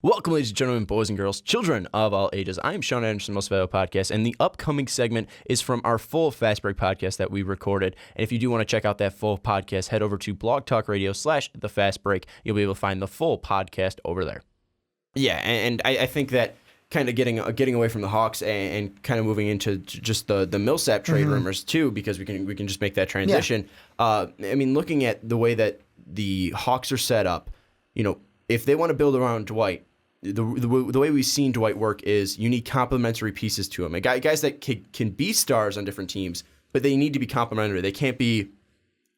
Welcome, ladies and gentlemen, boys and girls, children of all ages. I am Sean Anderson, Most Valuable Podcast, and the upcoming segment is from our full Fast Break podcast that we recorded. And if you do want to check out that full podcast, head over to Blog Talk Radio/The Fast Break. You'll be able to find the full podcast over there. Yeah, and I think that kind of getting away from the Hawks and kind of moving into just the Millsap trade rumors too, because we can just make that transition. Yeah. I mean, looking at the way that the Hawks are set up, if they want to build around Dwight, the way we've seen Dwight work is you need complementary pieces to him. Guys that can be stars on different teams, but they need to be complementary. They can't be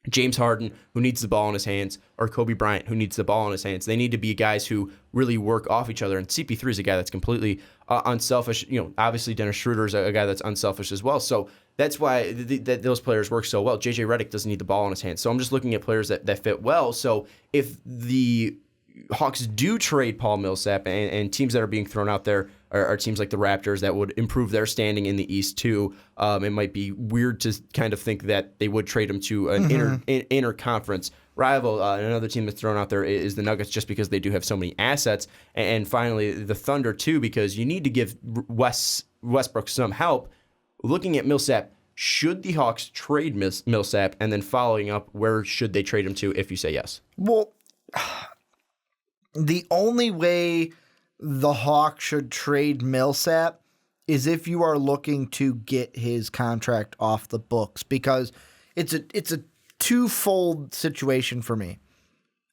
James Harden, who needs the ball in his hands, or Kobe Bryant, who needs the ball in his hands. They need to be guys who really work off each other. And CP3 is a guy that's completely unselfish. Obviously Dennis Schroeder is a guy that's unselfish as well. So that's why those players work so well. JJ Redick doesn't need the ball in his hands. So I'm just looking at players that fit well. So if the Hawks do trade Paul Millsap, and teams that are being thrown out there are teams like the Raptors that would improve their standing in the East too. It might be weird to kind of think that they would trade him to an inter-conference rival. Another team that's thrown out there is the Nuggets, just because they do have so many assets. And finally, the Thunder too, because you need to give Westbrook some help. Looking at Millsap, should the Hawks trade Millsap? And then following up, where should they trade him to if you say yes? Well, the only way the Hawks should trade Millsap is if you are looking to get his contract off the books, because it's a twofold situation for me.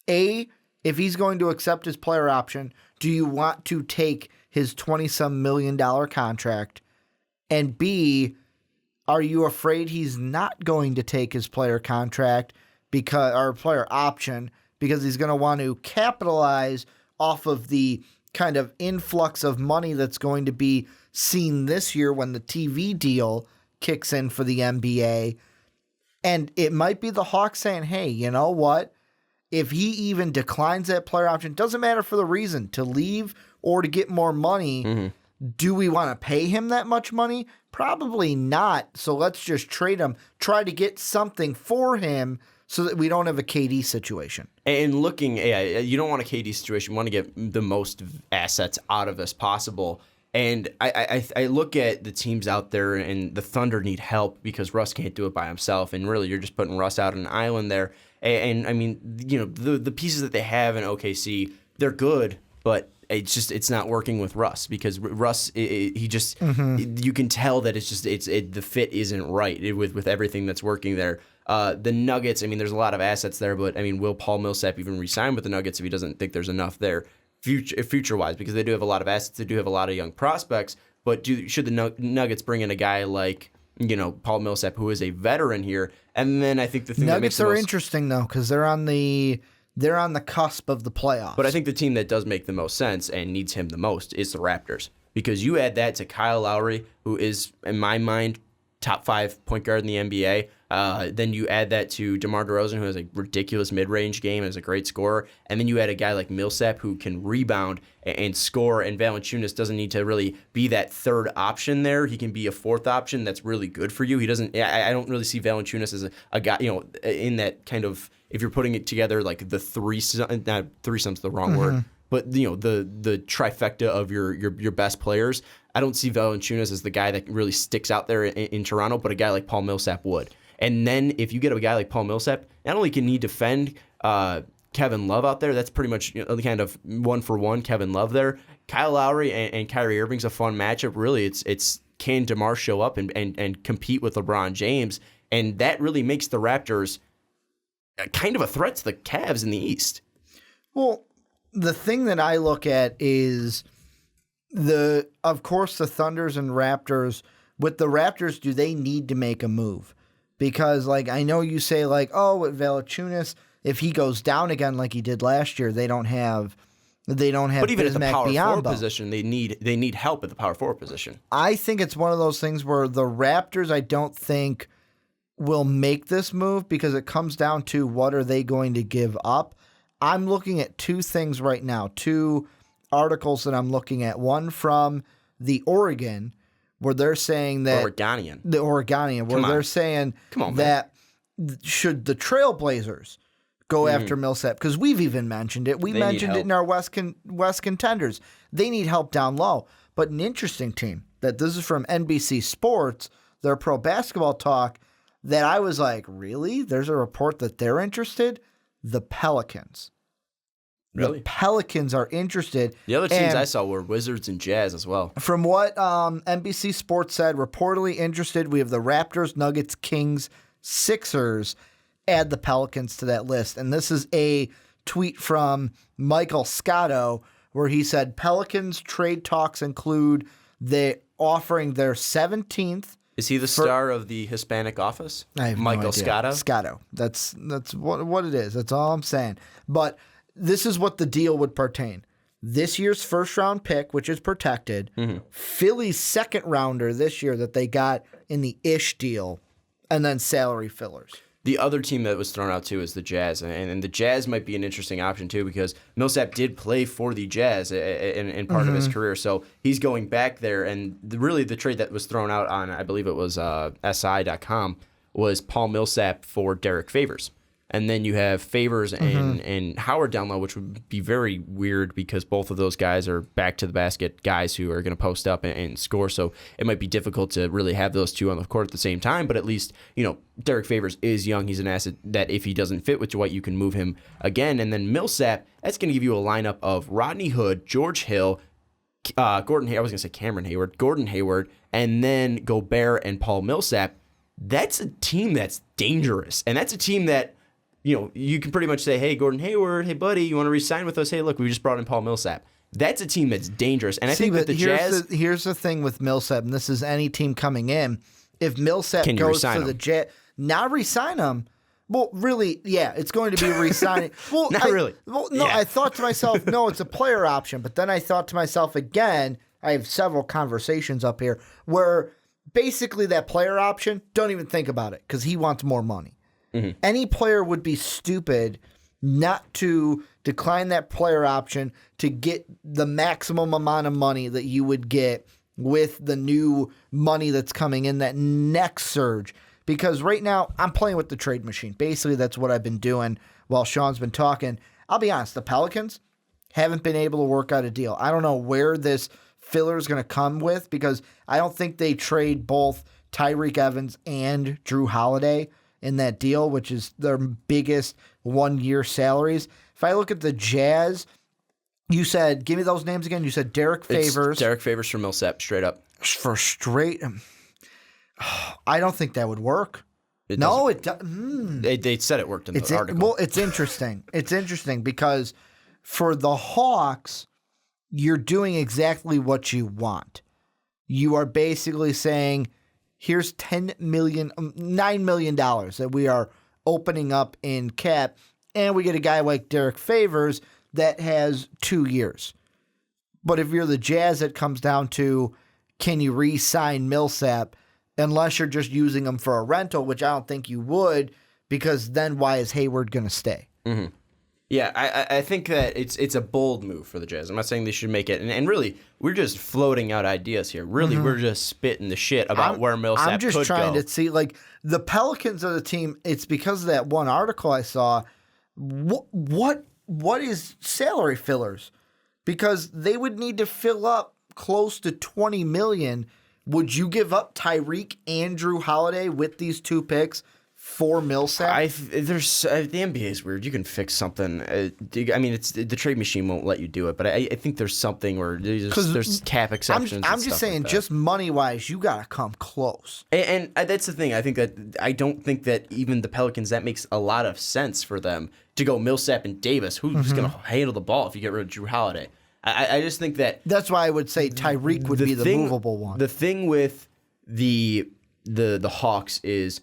A, if he's going to accept his player option, do you want to take his $20-some million contract? And B, are you afraid he's not going to take his player contract or player option because he's going to want to capitalize off of the kind of influx of money that's going to be seen this year when the TV deal kicks in for the NBA? And it might be the Hawks saying, hey, you know what? If he even declines that player option, doesn't matter for the reason, to leave or to get more money, do we want to pay him that much money? Probably not. So let's just trade him, try to get something for him so that we don't have a KD situation. And looking, you don't want a KD situation. You want to get the most assets out of as possible. And I look at the teams out there, and the Thunder need help because Russ can't do it by himself. And really, you're just putting Russ out on an island there. And I mean, the pieces that they have in OKC, they're good, but it's not working with Russ, because Russ, he just, you can tell that the fit isn't right with everything that's working there. The Nuggets, I mean, there's a lot of assets there, but I mean, will Paul Millsap even re-sign with the Nuggets if he doesn't think there's enough there future-wise? Because they do have a lot of assets, they do have a lot of young prospects, but should the Nuggets bring in a guy like, Paul Millsap, who is a veteran here? And then I think the thing Nuggets are interesting though, because they're on the cusp of the playoffs. But I think the team that does make the most sense and needs him the most is the Raptors, because you add that to Kyle Lowry, who is, in my mind, top 5 point guard in the NBA. Then you add that to DeMar DeRozan, who has a ridiculous mid-range game and is a great scorer. And then you add a guy like Millsap, who can rebound and score. And Valanciunas doesn't need to really be that third option there. He can be a fourth option that's really good for you. He doesn't. I don't really see Valanciunas as a guy, in that kind of, if you're putting it together like the threesome's the wrong word, but the trifecta of your best players. I don't see Valanciunas as the guy that really sticks out there in Toronto, but a guy like Paul Millsap would. And then if you get a guy like Paul Millsap, not only can he defend Kevin Love out there, that's pretty much kind of one for one Kevin Love there. Kyle Lowry and Kyrie Irving's a fun matchup. Really, it's can DeMar show up and compete with LeBron James, and that really makes the Raptors kind of a threat to the Cavs in the East. Well, the thing that I look at is of course the Thunders and Raptors. With the Raptors, do they need to make a move? Because, I know you say, with Valanciunas, if he goes down again like he did last year, they don't have But even at the power forward position, they need help at the power forward position. I think it's one of those things where the Raptors, I don't think, will make this move, because it comes down to what are they going to give up. I'm looking at two things right now, two articles that I'm looking at. One from the Oregon, where they're saying that they're saying that should the Trailblazers go after Millsap, because we've even mentioned it. We mentioned it in our West contenders. They need help down low. But an interesting team, that this is from NBC Sports, their pro basketball talk, that I was like, really? There's a report that they're interested? The Pelicans. Really? The Pelicans are interested. The other teams I saw were Wizards and Jazz as well. From what NBC Sports said, reportedly interested, we have the Raptors, Nuggets, Kings, Sixers. Add the Pelicans to that list. And this is a tweet from Michael Scotto where he said Pelicans trade talks include offering their 17th. Is he the star of the Hispanic Office? I have Michael no idea. Scotto? Scotto. That's what it is. That's all I'm saying. But this is what the deal would pertain. This year's first-round pick, which is protected, Philly's second-rounder this year that they got in the Ish deal, and then salary fillers. The other team that was thrown out, too, is the Jazz. And the Jazz might be an interesting option, too, because Millsap did play for the Jazz in part of his career. So he's going back there. And really the trade that was thrown out on, I believe it was SI.com, was Paul Millsap for Derek Favors. And then you have Favors and Howard down low, which would be very weird because both of those guys are back to the basket guys who are going to post up and score. So it might be difficult to really have those two on the court at the same time. But at least, Derek Favors is young. He's an asset that if he doesn't fit with Dwight, you can move him again. And then Millsap, that's going to give you a lineup of Rodney Hood, George Hill, Gordon Hayward, and then Gobert and Paul Millsap. That's a team that's dangerous. And that's a team that, you can pretty much say, hey, Gordon Hayward, hey, buddy, you want to re-sign with us? Hey, look, we just brought in Paul Millsap. That's a team that's dangerous. And I think that the Jazz... Here's the thing with Millsap, and this is any team coming in. If Millsap goes to the Jazz... Not re-sign him. Well, really, yeah, it's going to be re-signing. Well, really. Well, no, yeah. I thought to myself, no, it's a player option. But then I thought to myself again, I have several conversations up here, where basically that player option, don't even think about it, because he wants more money. Any player would be stupid not to decline that player option to get the maximum amount of money that you would get with the new money that's coming in that next surge. Because right now, I'm playing with the trade machine. Basically, that's what I've been doing while Sean's been talking. I'll be honest, the Pelicans haven't been able to work out a deal. I don't know where this filler is going to come with, because I don't think they trade both Tyreek Evans and Drew Holiday in that deal, which is their biggest one-year salaries. If I look at the Jazz, you said, give me those names again. You said Derek Favors. It's Derek Favors for Millsap, straight up. For straight... I don't think that would work. It doesn't. They said it worked in the article. Well, it's interesting. It's interesting because for the Hawks, you're doing exactly what you want. You are basically saying, here's $9 million that we are opening up in cap, and we get a guy like Derek Favors that has 2 years. But if you're the Jazz, it comes down to, can you re-sign Millsap, unless you're just using him for a rental, which I don't think you would, because then why is Hayward going to stay? Mm-hmm. Yeah, I think that it's a bold move for the Jazz. I'm not saying they should make it. And really, we're just floating out ideas here. Really, we're just spitting the shit about where Millsap could go. I'm just trying to see, like, the Pelicans are the team. It's because of that one article I saw. What is salary fillers? Because they would need to fill up close to $20 million. Would you give up Tyreek and Drew Holiday with these 2 picks for Millsap? The NBA is weird. You can fix something. I mean, it's the trade machine won't let you do it, but I think there's something where there's cap exceptions. I'm just saying, like just money wise, you gotta come close. And that's the thing. I don't think that even the Pelicans, that makes a lot of sense for them to go Millsap and Davis. Who's going to handle the ball if you get rid of Drew Holiday? I just think that's why I would say Tyreek would be the movable one. The thing with the Hawks is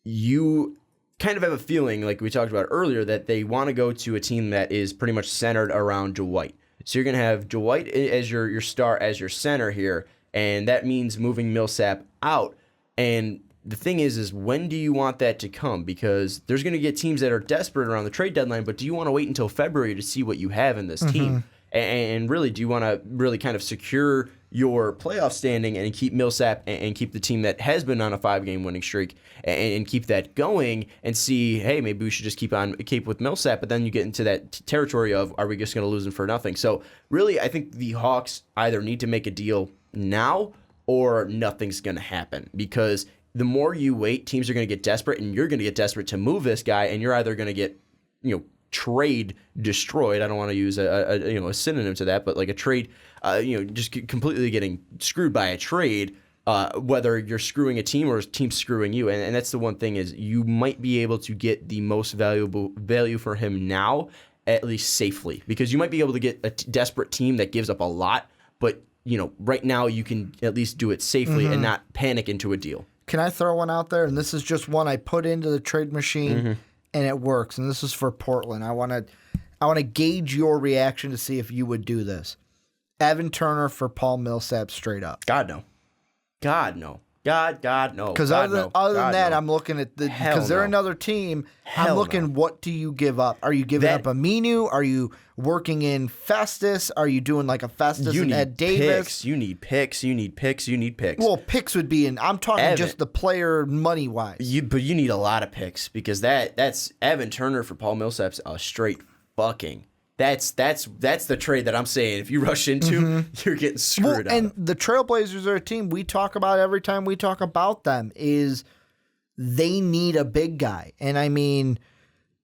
you kind of have a feeling, like we talked about earlier, that they want to go to a team that is pretty much centered around Dwight. So you're going to have Dwight as your star, as your center here, and that means moving Millsap out. And the thing is when do you want that to come? Because there's going to get teams that are desperate around the trade deadline, but do you want to wait until February to see what you have in this team? And really, do you want to really kind of secure your playoff standing and keep Millsap and keep the team that has been on a 5-game winning streak and keep that going and see, hey, maybe we should just keep with Millsap. But then you get into that territory of, are we just going to lose him for nothing? So really, I think the Hawks either need to make a deal now or nothing's going to happen, because the more you wait, teams are going to get desperate, and you're going to get desperate to move this guy, and you're either going to get, trade destroyed. I don't want to use a synonym to that, but like a trade, just completely getting screwed by a trade, whether you're screwing a team or a team screwing you. And that's the one thing, is you might be able to get the most value for him now, at least safely, because you might be able to get a desperate team that gives up a lot, but right now you can at least do it safely and not panic into a deal. Can I throw one out there? And this is just one I put into the trade machine, and it works. And this is for Portland. I want to gauge your reaction to see if you would do this. Evan Turner for Paul Millsap straight up. God no. God no. God no. Because other than that, I'm looking at because they're another team. I'm looking, what do you give up? Are you giving up Aminu? Are you working in Festus? Are you doing like a Festus and Ed Davis? You need picks. Well, picks would be I'm talking just the player money wise. But you need a lot of picks, because that's Evan Turner for Paul Millsap's a straight fucking. That's the trade that I'm saying. If you rush into, you're getting screwed up. And the Trailblazers are a team we talk about every time we talk about them, is they need a big guy. And I mean,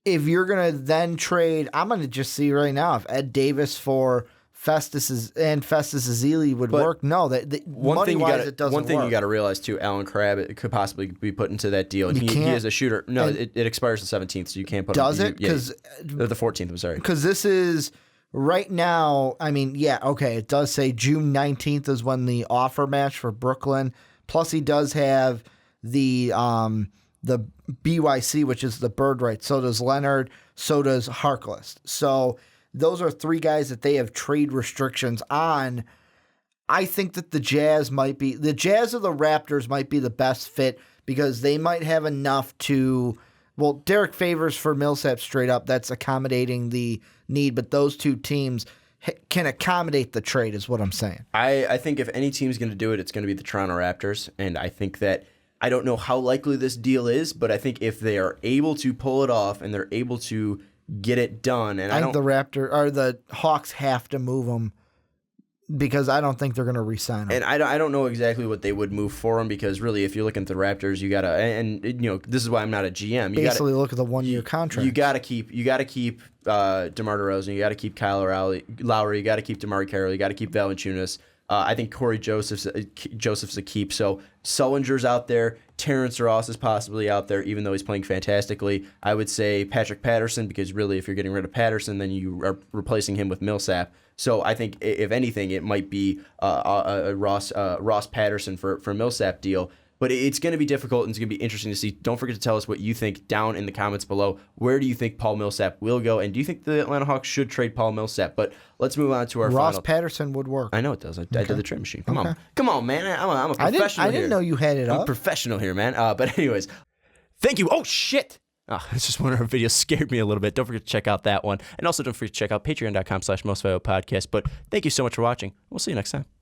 if you're going to then trade, I'm going to just see right now if Ed Davis for Festus Ezeli would work. No, money-wise it doesn't work. One thing you got to realize too, Alan Crabb, it could possibly be put into that deal. And he is a shooter. No, it expires the 17th, so you can't put him. Does it? Because the 14th. I'm sorry. Because this is right now. I mean, yeah, okay. It does say June 19th is when the offer match for Brooklyn. Plus, he does have the BYC, which is the bird right. So does Leonard. So does Harkless. So those are three guys that they have trade restrictions on. I think that the Jazz or the Raptors might be the best fit, because they might have enough to, Derek Favors for Millsap straight up, that's accommodating the need, but those two teams can accommodate the trade is what I'm saying. I think if any team's going to do it, it's going to be the Toronto Raptors, and I think that, I don't know how likely this deal is, but I think if they are able to pull it off and they're able to get it done, and I think the Hawks have to move them, because I don't think they're going to re-sign him. And I don't know exactly what they would move for him, because really, if you're looking at the Raptors, you gotta, and this is why I'm not a GM. You basically look at the 1-year contract. You gotta keep DeMar DeRozan. You gotta keep Kyle Lowry. You gotta keep DeMar Carroll. You gotta keep Valanciunas. I think Corey Joseph's a keep. So Sullinger's out there. Terrence Ross is possibly out there, even though he's playing fantastically. I would say Patrick Patterson, because really, if you're getting rid of Patterson, then you are replacing him with Millsap. So I think, if anything, it might be a Ross Patterson for Millsap deal. But it's going to be difficult, and it's going to be interesting to see. Don't forget to tell us what you think down in the comments below. Where do you think Paul Millsap will go? And do you think the Atlanta Hawks should trade Paul Millsap? But let's move on to our Ross final. Patterson would work. I know it does. I did the trade machine. Come on, man. I'm a professional I didn't know you had it up. I'm a professional here, man. But anyways, thank you. Oh, shit. It's just one of our videos scared me a little bit. Don't forget to check out that one. And also don't forget to check out patreon.com/mostvaluablepodcast. But thank you so much for watching. We'll see you next time.